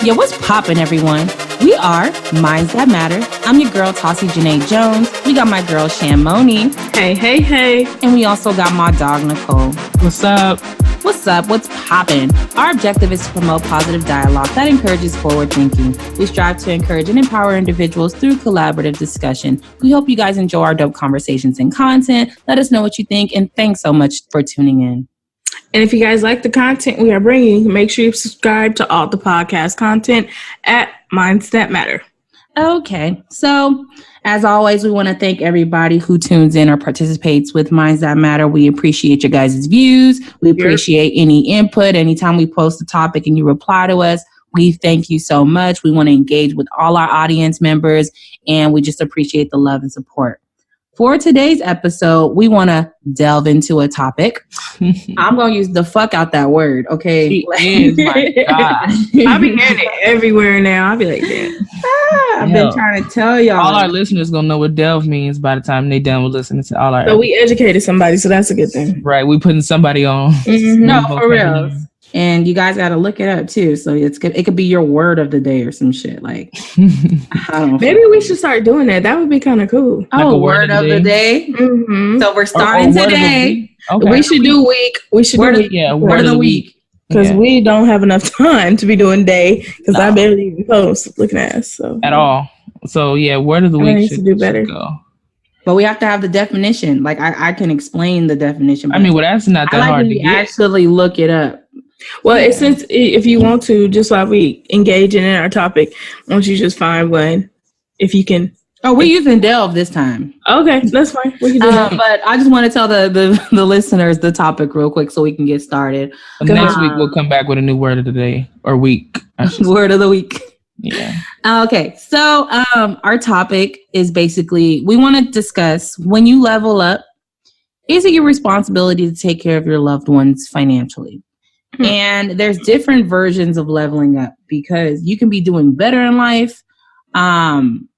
Yo, what's poppin', everyone? We are Minds That Matter. I'm your girl, Tossie Janae Jones. We got my girl, Shamoni. Hey, hey, hey. And we also got my dog, Nicole. What's up? What's up? What's poppin'? Our objective is to promote positive dialogue that encourages forward thinking. We strive to encourage and empower individuals through collaborative discussion. We hope you guys enjoy our dope conversations and content. Let us know what you think, and thanks so much for tuning in. And if you guys like the content we are bringing, make sure you subscribe to all the podcast content at Minds That Matter. Okay, so as always, we want to thank everybody who tunes in or participates with Minds That Matter. We appreciate your guys' views. We appreciate any input. Anytime we post a topic and you reply to us, we thank you so much. We want to engage with all our audience members, and we just appreciate the love and support. For today's episode, we want to delve into a topic. I'm going to use the fuck out that word, okay? She is, my God. I be hearing it everywhere now. I be like, damn. I've been trying to tell y'all. All our listeners going to know what delve means by the time they done with listening to all our So we educated somebody, so that's a good thing. Right, we putting somebody on. Mm-hmm. No, for real. And you guys got to look it up too. So it could be your word of the day or some shit. Like, I don't know. Maybe we should start doing that. That would be kind of cool. Like a word of the day. Mm-hmm. So we're starting today. Okay. We should do week. We should do week. Yeah, word of the week. Because we don't have enough time to be doing day. Because I barely even post looking at us. So. At all. So yeah, word of the week should do better. Go. But we have to have the definition. Like I can explain the definition. I mean, well, that's not that hard to get. Actually look it up. Well, since if you want to, just while we engage in our topic, why don't you just find one if you can. Oh, we're using Delve this time. Okay, that's fine. We can do that. But I just want to tell the listeners the topic real quick so we can get started. Next week we'll come back with a new word of the day or week. Word of the week. Yeah. Okay, so our topic is basically we want to discuss when you level up, is it your responsibility to take care of your loved ones financially? And there's different versions of leveling up because you can be doing better in life, and,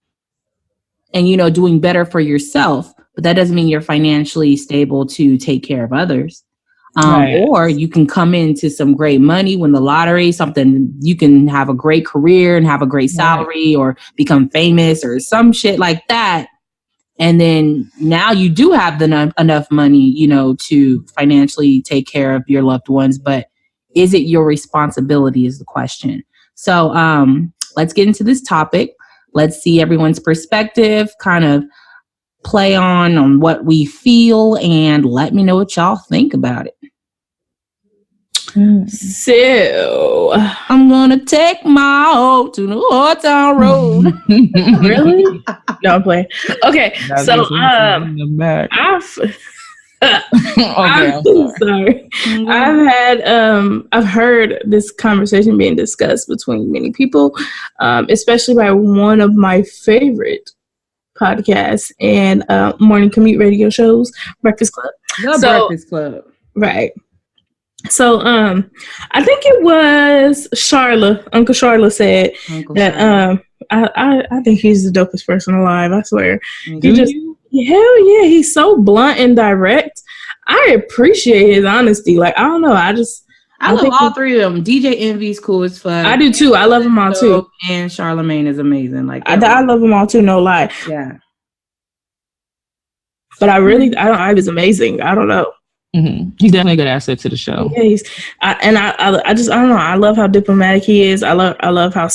doing better for yourself, but that doesn't mean you're financially stable to take care of others. Right. Or you can come into some great money, win the lottery, something, you can have a great career and have a great salary or become famous or some shit like that. And then now you do have enough money, to financially take care of your loved ones, but is it your responsibility is the question. So let's get into this topic. Let's see everyone's perspective, kind of play on what we feel, and let me know what y'all think about it. So I'm going to take my hoe to the Old Town Road. Really? No, I'm playing. Okay, so I'm sorry. I've heard this conversation being discussed between many people, especially by one of my favorite podcasts and morning commute radio shows, Breakfast Club. Breakfast Club. Right. So I think it was Uncle Charla said that I think he's the dopest person alive, I swear. Hell yeah, he's so blunt and direct. I appreciate his honesty. Like, I don't know. I love all three of them. DJ Envy's cool as fuck. I do too. I love them all too. And Charlemagne is amazing. Like, I love them all too. No lie. Yeah. But I was amazing. I don't know. Mm-hmm. He's definitely a good asset to the show. Yeah, I don't know. I love how diplomatic he is. I love how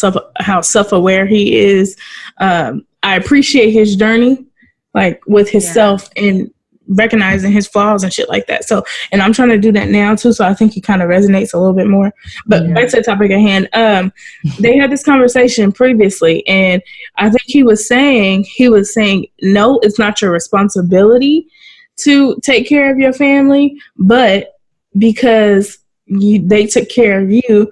self-aware he is. I appreciate his journey, like with himself and recognizing his flaws and shit like that. So, and I'm trying to do that now too. So I think he kind of resonates a little bit more. But back to the topic at hand. They had this conversation previously, and I think he was saying, no, it's not your responsibility to take care of your family, but because they took care of you,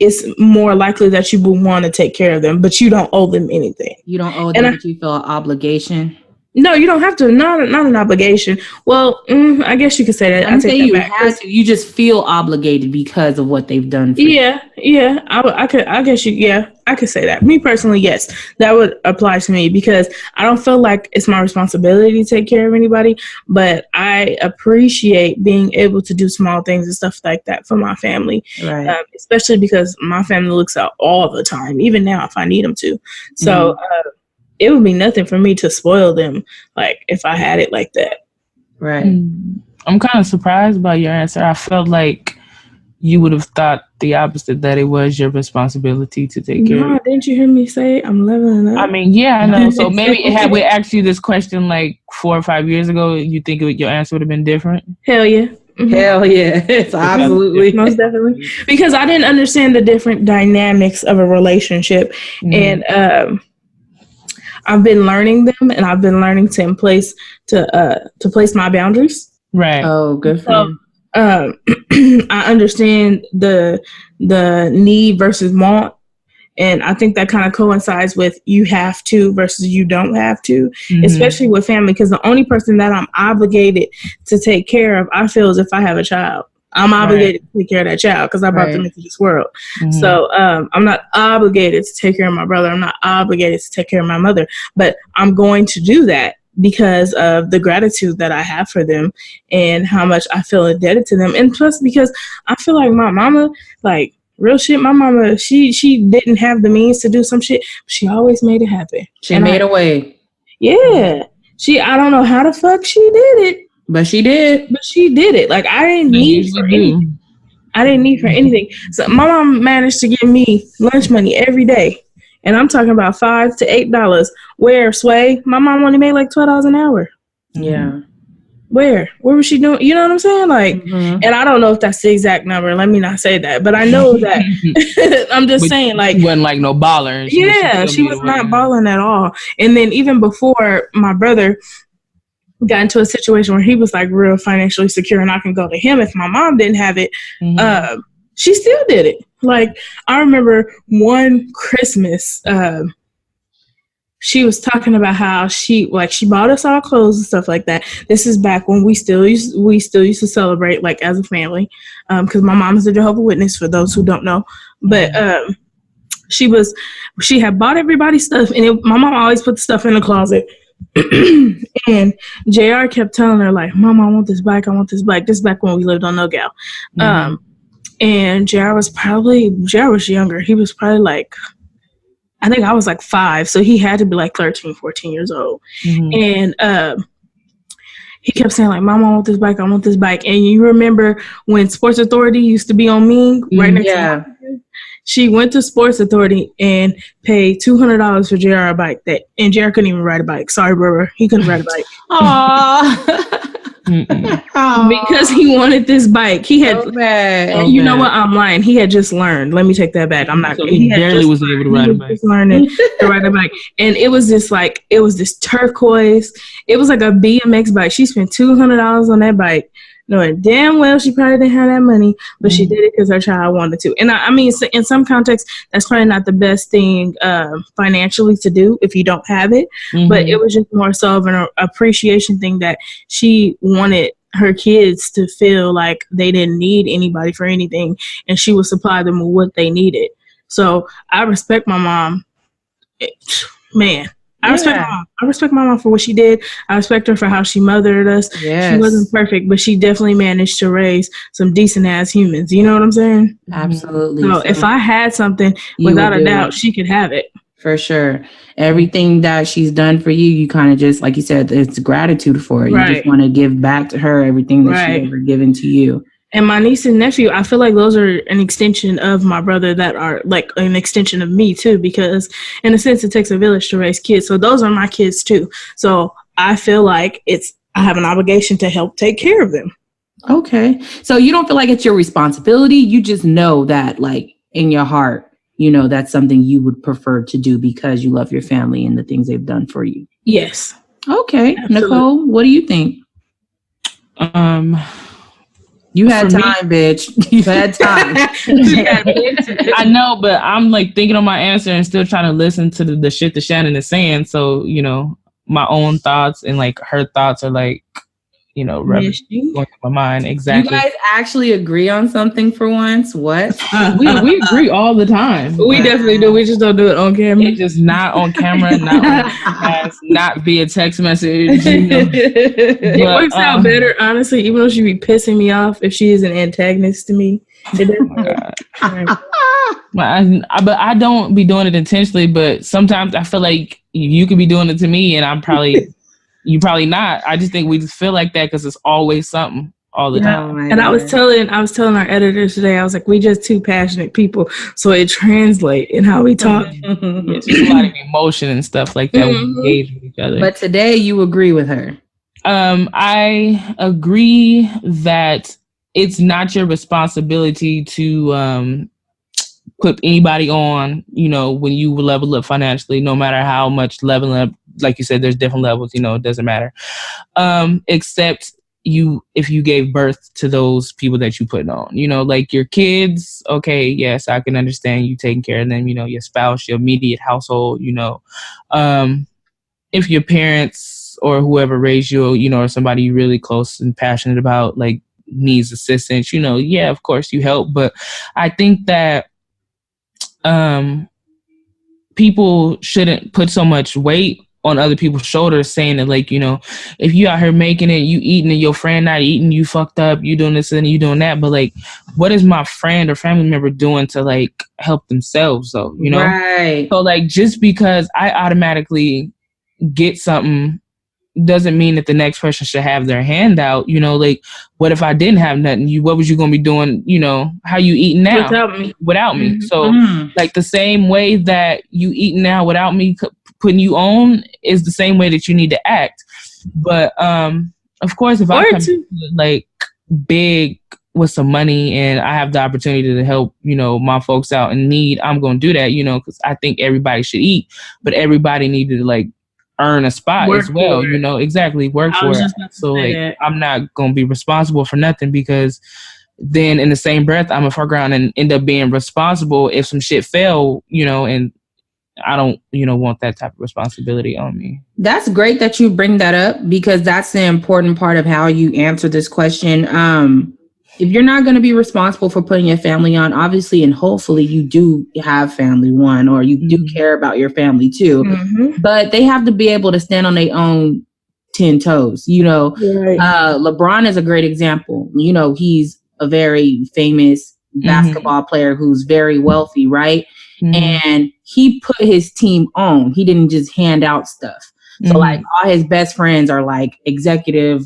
it's more likely that you will want to take care of them, but you don't owe them anything. You don't owe them, but you feel an obligation. No, you don't have to. Not an obligation. Well, I guess you could say that. I'm saying you have to. You just feel obligated because of what they've done for you. Yeah. I could. I guess you. Yeah, I could say that. Me personally, yes, that would apply to me because I don't feel like it's my responsibility to take care of anybody. But I appreciate being able to do small things and stuff like that for my family, right? Especially because my family looks out all the time, even now if I need them to. So. It would be nothing for me to spoil them, like, if I had it like that. Right. I'm kind of surprised by your answer. I felt like you would have thought the opposite, that it was your responsibility to take care of it. Didn't you hear me say I'm leveling up? I mean, yeah, I know. So maybe had we asked you this question like 4 or 5 years ago, you think your answer would have been different? Hell yeah. Mm-hmm. Hell yeah. It's absolutely. Most definitely. Because I didn't understand the different dynamics of a relationship. And, I've been learning them, and I've been learning to place my boundaries. Right. Oh, good for you. I understand the need versus want, and I think that kind of coincides with you have to versus you don't have to, especially with family. Because the only person that I'm obligated to take care of, I feel, is if I have a child. I'm obligated to take care of that child because I brought them into this world. So I'm not obligated to take care of my brother. I'm not obligated to take care of my mother. But I'm going to do that because of the gratitude that I have for them and how much I feel indebted to them. And plus because I feel like my mama, like, real shit, my mama, she didn't have the means to do some shit. But she always made it happen. She made a way. Yeah. I don't know how the fuck she did it. But she did. Like, I didn't need for anything. I didn't need for anything. So my mom managed to give me lunch money every day. And I'm talking about $5 to $8. Where, Sway? My mom only made like $12 an hour. Yeah. Where was she doing? You know what I'm saying? Like, and I don't know if that's the exact number. Let me not say that. But I know that. I'm just saying, like. She wasn't like no baller. She was not balling at all. And then even before my brother got into a situation where he was like real financially secure and I can go to him if my mom didn't have it, she still did it. Like, I remember one Christmas, she was talking about how she bought us all clothes and stuff like that. This is back when we still used to celebrate, like, as a family, because my mom is a Jehovah's Witness, for those who don't know. But she had bought everybody's stuff, and my mom always put the stuff in the closet. And JR kept telling her, like, Mom, I want this bike. This is back when we lived on No Gal. And JR was younger. He was probably like, I think I was like 5, so he had to be like 13, 14 years old. And he kept saying, like, Mom, I want this bike. And you remember when Sports Authority used to be on Ming, right next to she went to Sports Authority and paid $200 for JR a bike, and JR couldn't even ride a bike. Sorry, brother. He couldn't ride a bike. Because he wanted this bike. He had, you know what? I'm lying. He had just learned. Let me take that back. I'm not. So he barely was able to ride a bike. Just learning to ride a bike, and it was this turquoise. It was like a BMX bike. She spent $200 on that bike, knowing damn well she probably didn't have that money, but she did it because her child wanted to. And I mean, in some contexts, that's probably not the best thing financially to do if you don't have it. But it was just more so of an appreciation thing that she wanted her kids to feel like they didn't need anybody for anything, and she would supply them with what they needed. So I respect my mom. Man. I respect my mom for what she did. I respect her for how she mothered us. Yes. She wasn't perfect, but she definitely managed to raise some decent ass humans. You know what I'm saying? Absolutely. So if I had something, without a doubt, she could have it. For sure. Everything that she's done for you, you kind of just, like you said, it's gratitude for it. You just want to give back to her everything that she ever given to you. And my niece and nephew, I feel like those are an extension of my brother that are like an extension of me too, because in a sense it takes a village to raise kids. So those are my kids too. So I feel like I have an obligation to help take care of them. Okay. So you don't feel like it's your responsibility. You just know that, like, in your heart, you know, that's something you would prefer to do because you love your family and the things they've done for you. Yes. Okay. Absolutely. Nicole, what do you think? You had time, bitch. You had time. I know, but I'm like thinking on my answer and still trying to listen to the shit that Shannon is saying. So, you know, my own thoughts, and like her thoughts are like, going through my mind. Exactly. You guys actually agree on something for once? What? We agree all the time. We definitely do. We just don't do it on camera. It's just not on camera, not on podcast, not via text message. It works out better, honestly, even though she be pissing me off if she is an antagonist to me. It doesn't but I don't be doing it intentionally, but sometimes I feel like you could be doing it to me and you probably not. I just think we just feel like that because it's always something all the time. And I was telling our editors today, I was like, we just two passionate people, so it translates in how we talk. It's just a lot of emotion and stuff like that. We engage with each other. But today you agree with her. I agree that it's not your responsibility to put anybody on, when you level up financially, no matter how much leveling up, like you said, there's different levels, it doesn't matter. Except if you gave birth to those people that you put on, like your kids, okay, yes, I can understand you taking care of them, your spouse, your immediate household, if your parents or whoever raised you, or somebody you're really close and passionate about, like, needs assistance, yeah, of course you help. But I think that people shouldn't put so much weight on other people's shoulders, saying that, like, if you out here making it, you eating and your friend not eating, you fucked up, you doing this and you doing that. But like, what is my friend or family member doing to like help themselves though? Right. So like, just because I automatically get something doesn't mean that the next person should have their hand out. Like, what if I didn't have nothing? What was you gonna be doing? How you eating now without me? So like, the same way that you eating now without me putting you on is the same way that you need to act. But of course, if I come like big with some money and I have the opportunity to help, my folks out in need, I'm gonna do that, because I think everybody should eat, but everybody needed to like earn a spot as well, exactly, work for it. So like, I'm not gonna be responsible for nothing, because then in the same breath I'm gonna fuck around and end up being responsible if some shit fell, and I don't, want that type of responsibility on me. That's great that you bring that up, because that's the important part of how you answer this question. If you're not going to be responsible for putting your family on, obviously, and hopefully you do have family, one, or you do care about your family too, but they have to be able to stand on their own 10 toes. Right. LeBron is a great example. He's a very famous basketball player who's very wealthy, right? And he put his team on. He didn't just hand out stuff. So like, all his best friends are like executive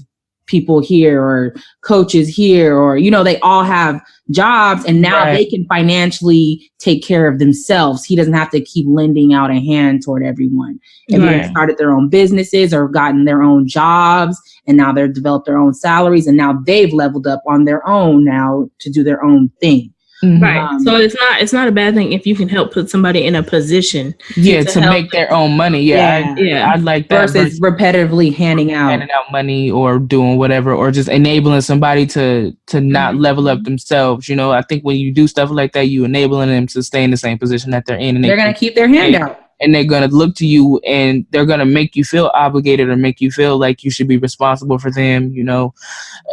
people here or coaches here, or they all have jobs, and now they can financially take care of themselves. He doesn't have to keep lending out a hand toward everyone. Everyone started their own businesses or gotten their own jobs, and now they've developed their own salaries, and now they've leveled up on their own now to do their own thing. Right. So it's not a bad thing if you can help put somebody in a position to make their own money. Yeah. I'd like that versus repetitively handing out money or doing whatever, or just enabling somebody to not level up themselves. I think when you do stuff like that, you enabling them to stay in the same position that they're in, and they're going to keep their hand out. And they're going to look to you, and they're going to make you feel obligated or make you feel like you should be responsible for them,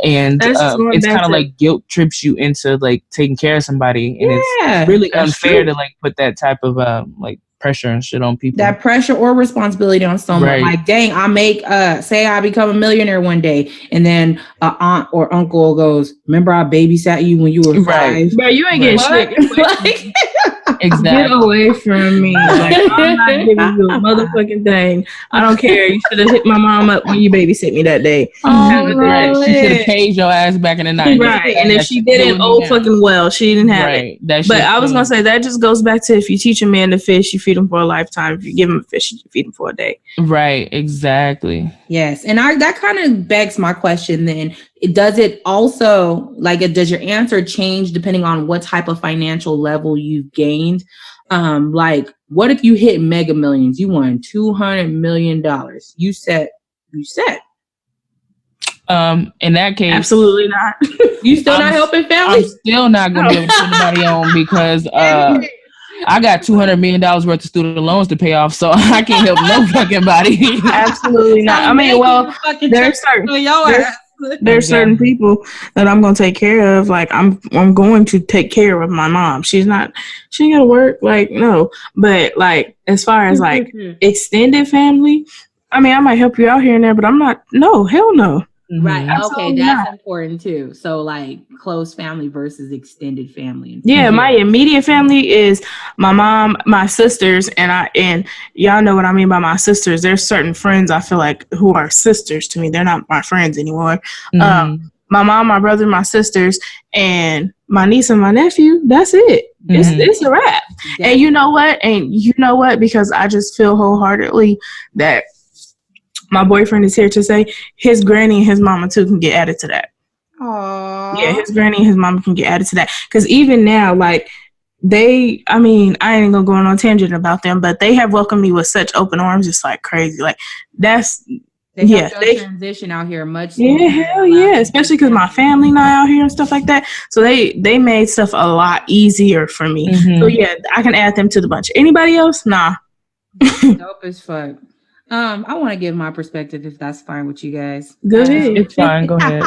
and it's kind of like guilt trips you into like taking care of somebody. And it's really unfair to like put that type of like pressure and shit on people. That pressure or responsibility on someone. Right. Like, dang, I make say I become a millionaire one day, and then aunt or uncle goes, remember I babysat you when you were 5? Bro, you ain't getting shit. Like, exactly. Get away from me. Like, I'm not giving you a motherfucking thing. I don't care. You should have hit my mom up when you babysit me that day. She should have paid your ass back in the 90s. Right. And if she didn't, fucking well, she didn't have it. But I was going to say, that just goes back to, if you teach a man to fish, you feed him for a lifetime. If you give him a fish, you feed him for a day. Right. Exactly. Yes. And that kind of begs my question then. Does it also, like, does your answer change depending on what type of financial level you've gained? Like, what if you hit Mega Millions? You won $200 million. You set. In that case, absolutely not. You still not helping family? I'm still not gonna be able to put anybody on, because I got $200 million worth of student loans to pay off, so I can't help no fucking body. Absolutely not. I mean, well, there's certain people that I'm gonna take care of. Like I'm going to take care of my mom. She ain't gotta work. Like no, but like as far as like extended family, I mean, I might help you out here and there, but I'm not. No, hell no. Right. Okay, that's important too. So like close family versus extended family. Yeah, my immediate family is my mom, my sisters, and y'all know what I mean by my sisters. There's certain friends I feel like who are sisters to me. They're not my friends anymore. My mom, my brother, my sisters, and my niece and my nephew. That's it. It's a wrap. Yeah. And you know what? Because I just feel wholeheartedly that my boyfriend is here to say his granny and his mama too can get added to that. Aww. Yeah, his granny and his mama can get added to that. Because even now, like, I ain't gonna go on a tangent about them, but they have welcomed me with such open arms. It's like crazy. Like, they transition out here much. Yeah, hell yeah. Especially because my family not out here and stuff like that. So they made stuff a lot easier for me. So yeah, I can add them to the bunch. Anybody else? Nah. Dope as fuck. I want to give my perspective if that's fine with you guys. Go ahead. It's fine. Go ahead.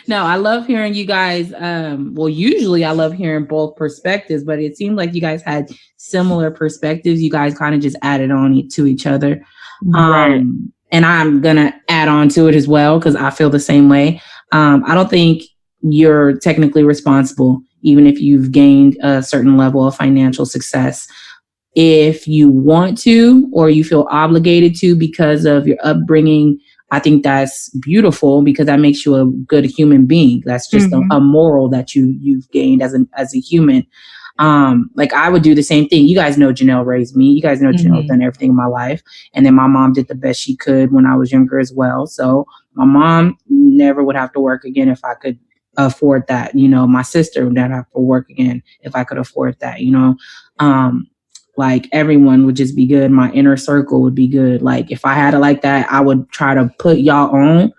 No, I love hearing you guys. Well, usually I love hearing both perspectives, but it seemed like you guys had similar perspectives. You guys kind of just added on to each other. Right. And I'm going to add on to it as well because I feel the same way. I don't think you're technically responsible, even if you've gained a certain level of financial success. If you want to, or you feel obligated to because of your upbringing, I think that's beautiful because that makes you a good human being. That's just a moral that you've gained as a human. Like I would do the same thing. You guys know Janelle raised me. You guys know Janelle's done everything in my life. And then my mom did the best she could when I was younger as well. So my mom never would have to work again if I could afford that. You know, my sister would never have to work again if I could afford that, you know. Like everyone would just be good. My inner circle would be good. Like if I had it like that, I would try to put y'all on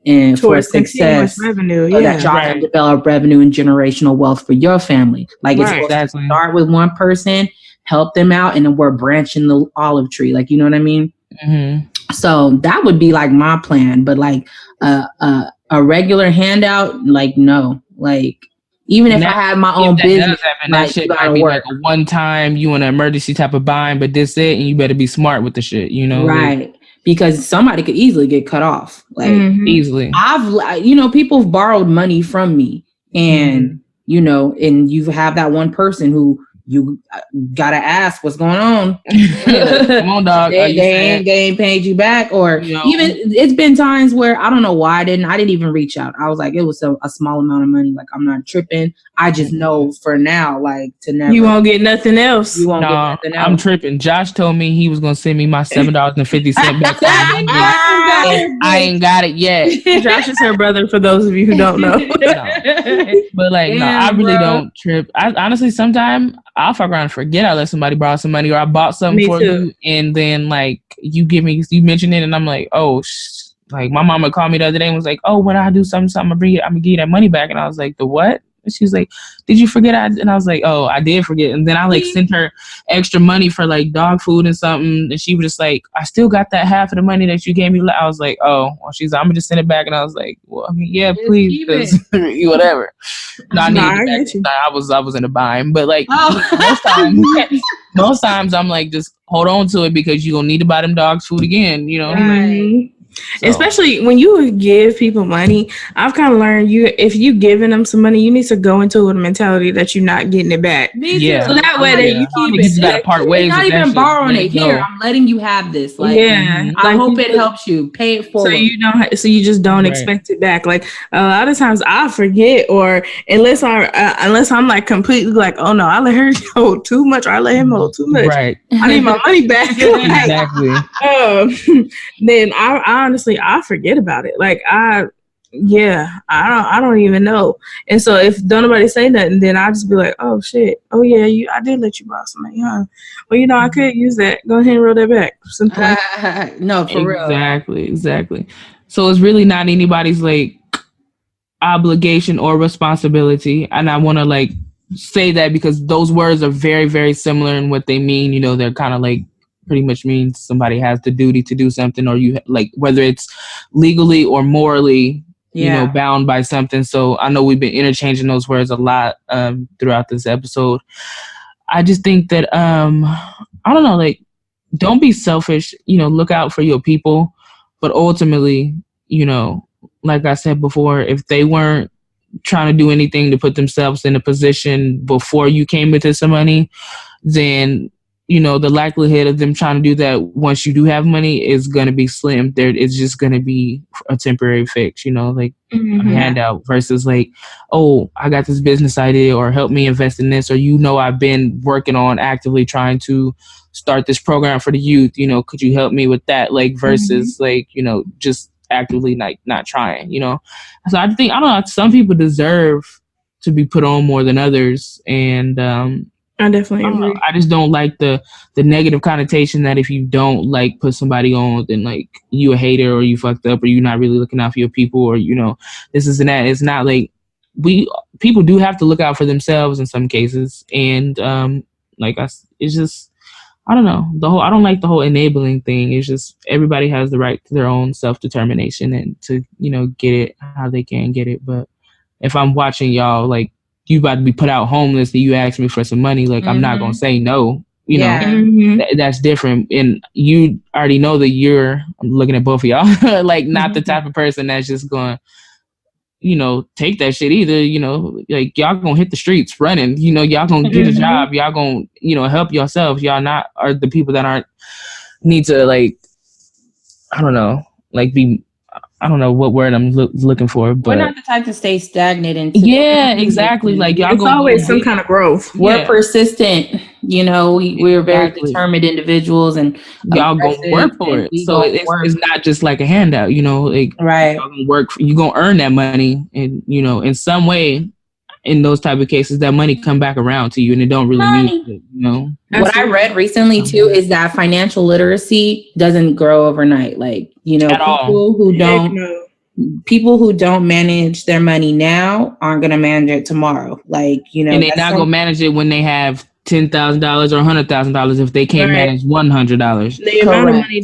and for success revenue, so that y'all can develop revenue and generational wealth for your family. Like it's supposed to start with one person, help them out, and then we're branching the olive tree. Like, you know what I mean? So that would be like my plan. But like a regular handout, like no, like. Even if I had my own business, that shit might be like a one-time, you in an emergency type of bind, but this it, and you better be smart with the shit, you know? Right. Because somebody could easily get cut off. Like easily. People have borrowed money from me and, and you have that one person who you gotta ask what's going on. Come on, dog. They ain't paid you back, or even it's been times where I don't know why I didn't even reach out. I was like, it was a small amount of money. Like I'm not tripping. I just know for now, like to never. You won't get nothing else. You won't get nothing else. I'm tripping. Josh told me he was gonna send me my $7.50 back. I ain't got it yet. Josh is her brother. For those of you who don't know, but like, I really don't trip. I honestly sometimes. I'll fuck around and forget I let somebody borrow some money or I bought something for you and then like you mention it and I'm like, oh, like my mama called me the other day and was like, oh, when I do something, I'm gonna give you that money back. And I was like, the what? And she was like, did you forget? And I was like, oh, I did forget. And then I like sent her extra money for like dog food and something. And she was just like, I still got that half of the money that you gave me. I was like, oh, well, she's like, I'm gonna just send it back. And I was like, well, I mean, yeah, please, whatever. No, I was in a bind, but like most times I'm like, just hold on to it because you're gonna need to buy them dogs food again, you know? Right. So. Especially when you give people money, I've kind of learned if you giving them some money, you need to go into it with a mentality that you're not getting it back. Yeah. So that way that you keep it. You gotta part ways. Not even borrowing it. Here, I'm letting you have this. Like, I hope it helps you. Pay it forward. So you just don't expect it back. Like a lot of times I forget, or unless I'm like completely like, oh no, I let her hold too much, or I let him hold too much. Right. I need my money back. Exactly. Then honestly, I forget about it. Like I don't even know. And so if don't nobody say nothing, then I just be like, oh shit, oh yeah, I did let you borrow some money, huh? Well, I could use that. Go ahead and roll that back. No, for real. Exactly. So it's really not anybody's like obligation or responsibility, and I want to like say that because those words are very, very similar in what they mean. You know, they're kind of like pretty much means somebody has the duty to do something, or you like whether it's legally or morally, you know, bound by something. So I know we've been interchanging those words a lot throughout this episode. I just think that I don't know, like, don't be selfish. You know, look out for your people, but ultimately, you know, like I said before, if they weren't trying to do anything to put themselves in a position before you came into some money, then, you know, the likelihood of them trying to do that once you do have money is going to be slim. There, it's just going to be a temporary fix, you know, like a handout versus like, oh, I got this business idea, or help me invest in this, or, you know, I've been working on actively trying to start this program for the youth, you know, could you help me with that? Like versus like, you know, just actively like not trying, you know. So I don't know, some people deserve to be put on more than others, and I definitely agree. I just don't like the negative connotation that if you don't like put somebody on, then like you a hater, or you fucked up, or you're not really looking out for your people, or, you know, this is and that. It's not like people do have to look out for themselves in some cases, and it's just, I don't know, I don't like the whole enabling thing. It's just everybody has the right to their own self-determination and to, you know, get it how they can get it. But if I'm watching y'all, like, you about to be put out homeless and you ask me for some money, like, I'm not going to say no, you know, that's different. And you already know that I'm looking at both of y'all, like, not the type of person that's just going, you know, take that shit either, you know, like, y'all gonna hit the streets running, you know, y'all gonna get a job, y'all gonna, you know, help yourselves. Y'all not are the people that need to, like, I don't know, like, I don't know what word I'm looking for, but we're not the type to stay stagnant and exactly. Like, y'all, it's always some kind of growth. We're persistent, you know. We're very determined individuals, and y'all gonna work for it. So it's not just like a handout, you know. Like, right, y'all gonna work. You gonna earn that money, and, you know, in some way, in those type of cases, that money come back around to you, and it don't really mean, you know. What I read recently too is that financial literacy doesn't grow overnight. Like, you know, people who don't manage their money now aren't going to manage it tomorrow. Like, you know, and they're not going to manage it when they have $10,000 or $100,000 if they can't manage $100. The amount of money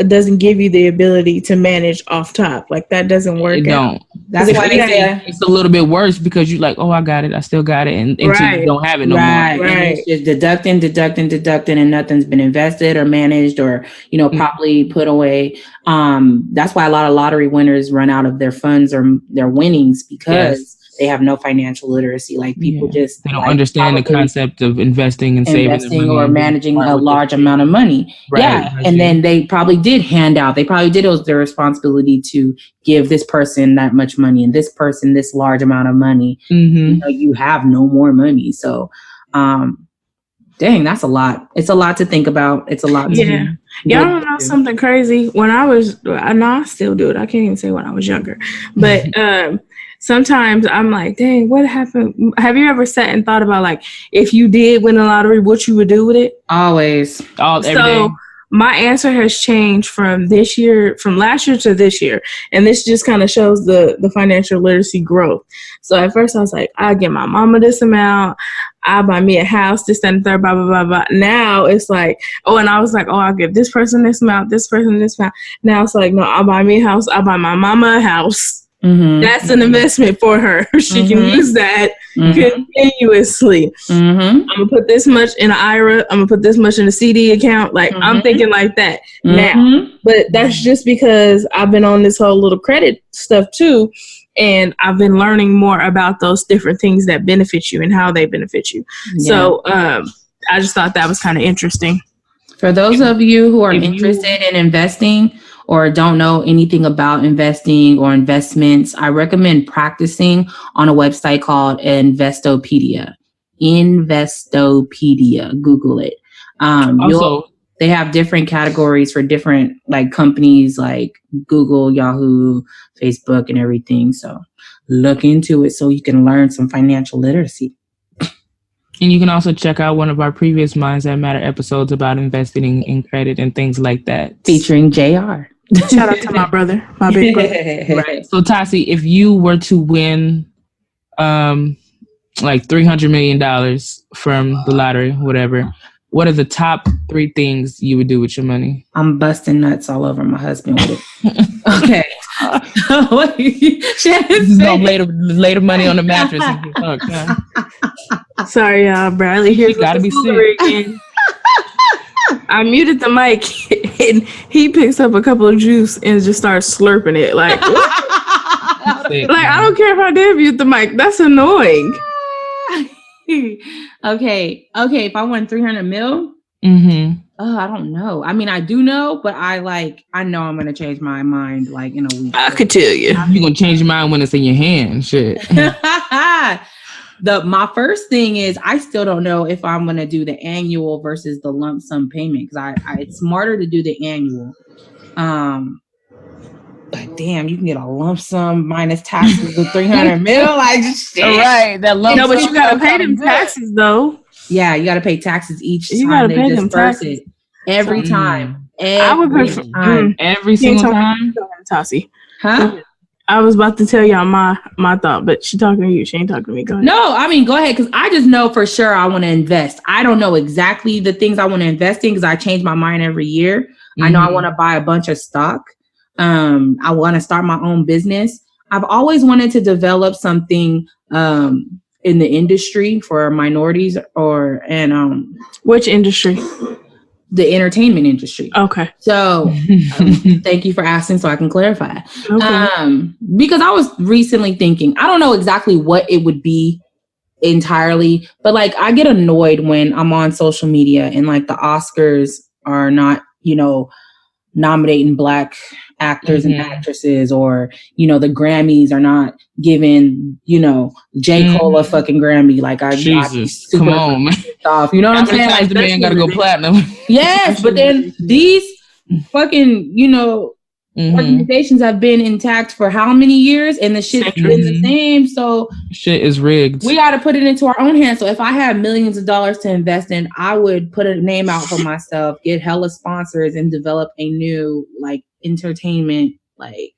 doesn't give you the ability to manage off top. Like, that doesn't work. It don't. That's why they say it's a little bit worse, because you like, oh, I got it, I still got it, and until you don't have it no more. Right. And it's just deducting, and nothing's been invested or managed or, you know, properly put away. That's why a lot of lottery winners run out of their funds or their winnings, because they have no financial literacy. Like, people just they don't understand the concept of investing and saving or managing a large amount of money. And then they probably did hand out. They probably did. It was their responsibility to give this person that much money and this person this large amount of money. You know, you have no more money. So, dang, that's a lot. It's a lot to think about. It's a lot. Y'all don't know something crazy? When I still do it. I can't even say when I was younger, but sometimes I'm like, dang, what happened? Have you ever sat and thought about, like, if you did win the lottery, what you would do with it? Always. Every day. My answer has changed from last year to this year. And this just kind of shows the financial literacy growth. So at first I was like, I'll get my mama this amount. I'll buy me a house, this, that, and third, blah, blah, blah, blah. Now it's like, and I was like, I'll give this person this amount, this person this amount. Now it's like, no, I'll buy me a house. I'll buy my mama a house. That's an investment for her. She can use that continuously. I'm gonna put this much in an IRA. I'm gonna put this much in a CD account. Like, I'm thinking like that now. But that's just because I've been on this whole little credit stuff too, and I've been learning more about those different things that benefit you and how they benefit you. So I just thought that was kind of interesting. For those of you who are interested in investing or don't know anything about investing or investments, I recommend practicing on a website called Investopedia. Google it. They have different categories for different, like, companies like Google, Yahoo, Facebook, and everything. So look into it so you can learn some financial literacy. And you can also check out one of our previous Minds That Matter episodes about investing in credit and things like that. Featuring JR. Shout out to my brother, my big brother. Right. So, Tassie, if you were to win $10 like $300 million from the lottery, whatever, what are the top 3 things you would do with your money? I'm busting nuts all over my husband with it. Okay. Just gonna lay the money on the mattress and get fucked, huh? Sorry, y'all. Bradley here. Gotta be sick. Again. I muted the mic and he picks up a couple of juice and just starts slurping it. Like, I don't care if I did mute the mic. That's annoying. Okay. If I won 300 mil, I don't know. I mean, I do know, but I know I'm gonna change my mind like in a week. I could tell you. You're gonna change your mind when it's in your hand. Shit. My first thing is I still don't know if I'm gonna do the annual versus the lump sum payment because it's smarter to do the annual. But damn, you can get a lump sum minus taxes with 300 mil. Like shit. Right, that lump sum. No, but you gotta pay them taxes though. Yeah, you gotta pay taxes each time they disperse it. Every time. Every single time. Tassie. Huh? I was about to tell y'all my thought, but she talking to you. She ain't talking to me. Go ahead. No, I mean, go ahead. Because I just know for sure I want to invest. I don't know exactly the things I want to invest in because I change my mind every year. I know I want to buy a bunch of stock. I want to start my own business. I've always wanted to develop something in the industry for minorities which industry? The entertainment industry. Okay. So thank you for asking so I can clarify. Okay. Because I was recently thinking, I don't know exactly what it would be entirely, but like I get annoyed when I'm on social media and like the Oscars are not, nominating Black actors and actresses, or, the Grammys are not giving, J. Cole a fucking Grammy. Like Jesus, come on, man. Off. You know what I'm saying? Like the man gotta go platinum. Yes, but then these fucking, organizations have been intact for how many years, and the shit's been the same. So shit is rigged. We got to put it into our own hands. So if I had millions of dollars to invest in, I would put a name out for myself, get hella sponsors, and develop a new entertainment. I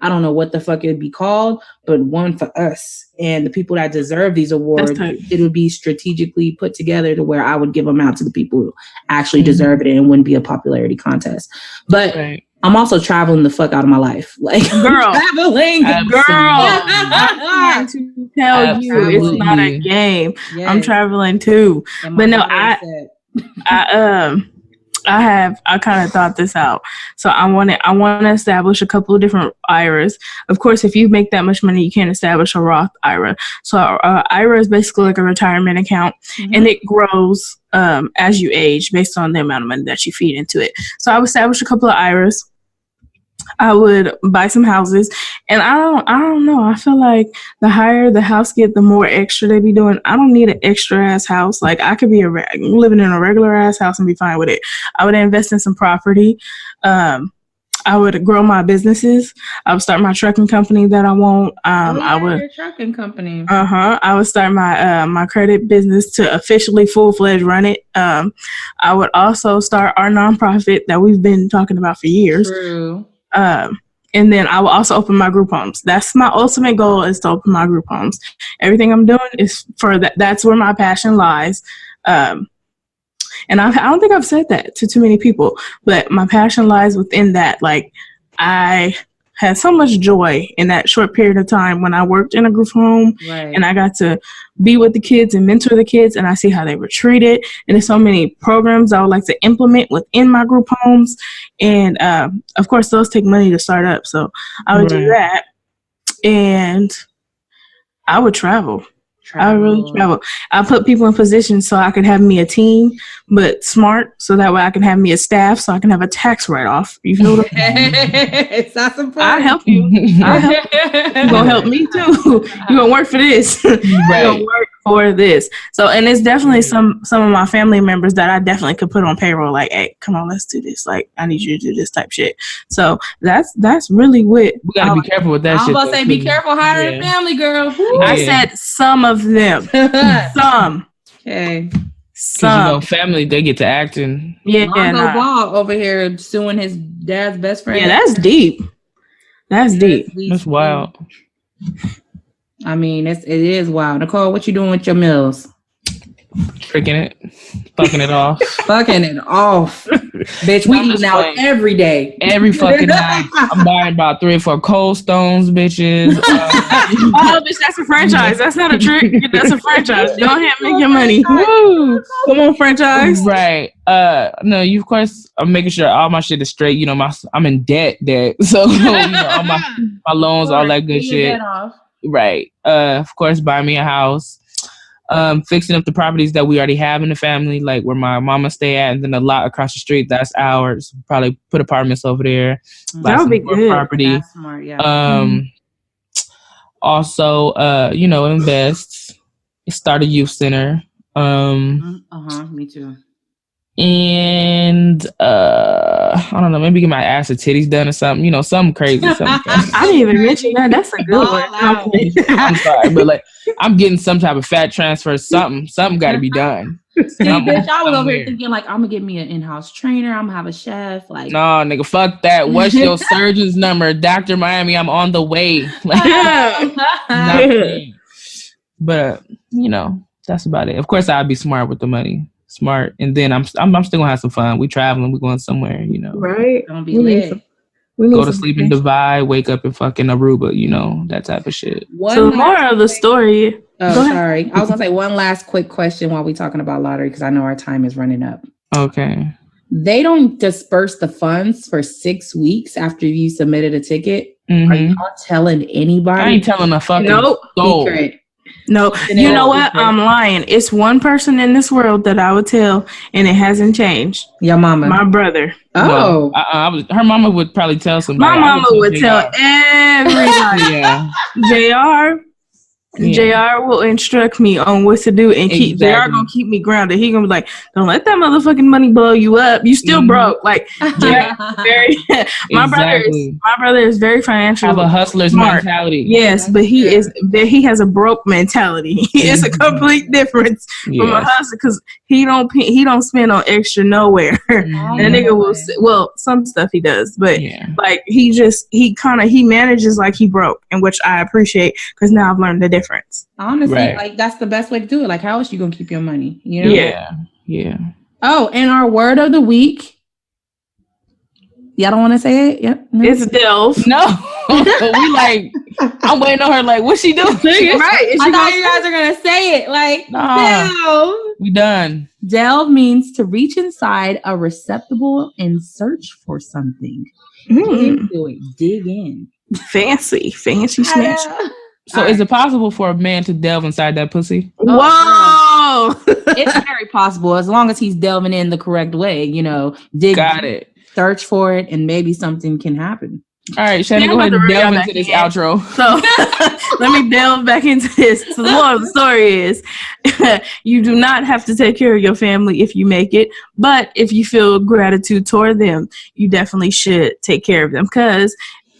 don't know what the fuck it would be called, but one for us and the people that deserve these awards. It would be strategically put together to where I would give them out to the people who actually deserve it, and it wouldn't be a popularity contest. But I'm also traveling the fuck out of my life. Girl, traveling. I'm trying to tell you, it's not a game. Yes. I'm traveling too. But no, I kind of thought this out. So I want to establish a couple of different IRAs. Of course, if you make that much money, you can't establish a Roth IRA. So IRA is basically like a retirement account, and it grows as you age based on the amount of money that you feed into it. So I would establish a couple of IRAs. I would buy some houses, and I don't know. I feel like the higher the house get, the more extra they be doing. I don't need an extra ass house. Like I could be living in a regular ass house and be fine with it. I would invest in some property. I would grow my businesses. I would start my trucking company that I want. Your trucking company. I would start my credit business to officially full-fledged run it. I would also start our nonprofit that we've been talking about for years. True. And then I will also open my group homes. That's my ultimate goal, is to open my group homes. Everything I'm doing is for that. That's where my passion lies. And I don't think I've said that to too many people, but my passion lies within that. Like I had so much joy in that short period of time when I worked in a group home, and I got to be with the kids and mentor the kids, and I see how they were treated. And there's so many programs I would like to implement within my group homes. And of course, those take money to start up. So I would do that, and I would travel. I really travel. I put people in positions so I could have me a team, but smart, so that way I can have me a staff, so I can have a tax write-off. You feel what I'm saying? That's important. I'll help you. You're going to help me too. You're going to work for this. You're going to work for this. So, and it's definitely some of my family members that I definitely could put on payroll. Like, hey, come on, let's do this. Like, I need you to do this type shit. So that's really what we got to be careful with that shit. I was about to say, be careful hiring family, girl. I said some of them. Some. Okay. Some. Family, they get to acting. Yeah. Ball over here suing his dad's best friend. Yeah, that's deep. That's deep. That's wild. I mean, it is wild. Nicole, what you doing with your meals? Tricking it, fucking it off. Fucking it off. Bitch, we eating out every day. Every fucking night. I'm buying about 3 or 4 Cold Stones, bitches. Oh, bitch, that's a franchise. That's not a trick. That's a franchise. Go ahead, make your money. Woo. Come on, franchise. Right. No, you, of course, I'm making sure all my shit is straight. You know, I'm in debt. So, you know, all my loans, all that good shit. Right. Of course, buy me a house. Fixing up the properties that we already have in the family, like where my mama stay at, and then a lot across the street that's ours. Probably put apartments over there. That would be good. Property. That's smart, yeah. Also, you know, invest. Start a youth center. Me too. And I don't know, maybe get my ass or titties done or something, you know, something crazy. I didn't even mention that. That's a good one. I'm sorry, but like I'm getting some type of fat transfer, something got to be done. See, bitch, I was over here thinking like I'm gonna get me an in-house trainer, I'm gonna have a chef. Like, no, nigga, fuck that. What's your surgeon's number? Dr. Miami, I'm on the way. Like, but you know, that's about it. Of course, I'd be smart with the money. Smart, and then I'm still gonna have some fun. We traveling, we going somewhere, you know. Right? Gonna be lit. Go to sleep in Dubai, wake up in fucking Aruba, you know, that type of shit. So more of the story. Oh, sorry. I was gonna say one last quick question while we talking about lottery because I know our time is running up. Okay. They don't disperse the funds for 6 weeks after you submitted a ticket. Mm-hmm. Are y'all telling anybody? I ain't telling a fucking soul. Secret. No, you know what? I'm lying. It's one person in this world that I would tell, and it hasn't changed. Your mama. My brother. Oh. No, her mama would probably tell somebody. My mama would tell everybody. Yeah. JR. JR will instruct me on what to do and keep JR gonna keep me grounded. He gonna be like, don't let that motherfucking money blow you up. You still broke. Like my brother is very financial. Have a hustler's mentality. Yes, but he has a broke mentality. It's a complete difference from a hustler because he don't spend on extra nowhere. That nigga will some stuff he does, but like he manages like he broke, and which I appreciate because now I've learned the difference. Honestly, like that's the best way to do it. Like, how else you gonna keep your money? You know? Yeah. Oh, and our word of the week. Y'all don't want to say it? Yep. No. It's delve. No. We like, I'm waiting on her. Like, what's she doing? Right. I thought you guys are gonna say it. Like, delve. We done. Delve means to reach inside a receptacle and search for something. Dig into it. Dig in. Fancy snatch. So is it possible for a man to delve inside that pussy? Whoa! It's very possible as long as he's delving in the correct way, you know. Got it. Search for it and maybe something can happen. All right, Shannon, go ahead and delve into this outro. So let me delve back into this. So the moral of the story is you do not have to take care of your family if you make it, but if you feel gratitude toward them, you definitely should take care of them because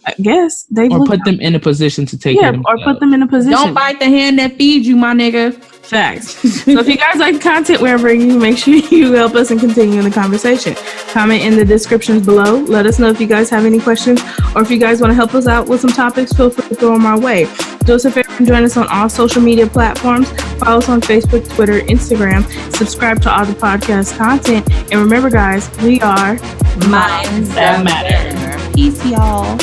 I guess they put them in a position to take care of themselves. Or put them in a position. Don't bite the hand that feeds you, my nigga. Facts. So if you guys like the content we're bringing, make sure you help us and continue the conversation. Comment in the descriptions below. Let us know if you guys have any questions or if you guys want to help us out with some topics, feel free to throw them our way. Do us a favor and join us on all social media platforms. Follow us on Facebook, Twitter, Instagram. Subscribe to all the podcast content. And remember, guys, we are Minds That Matter. Peace, y'all.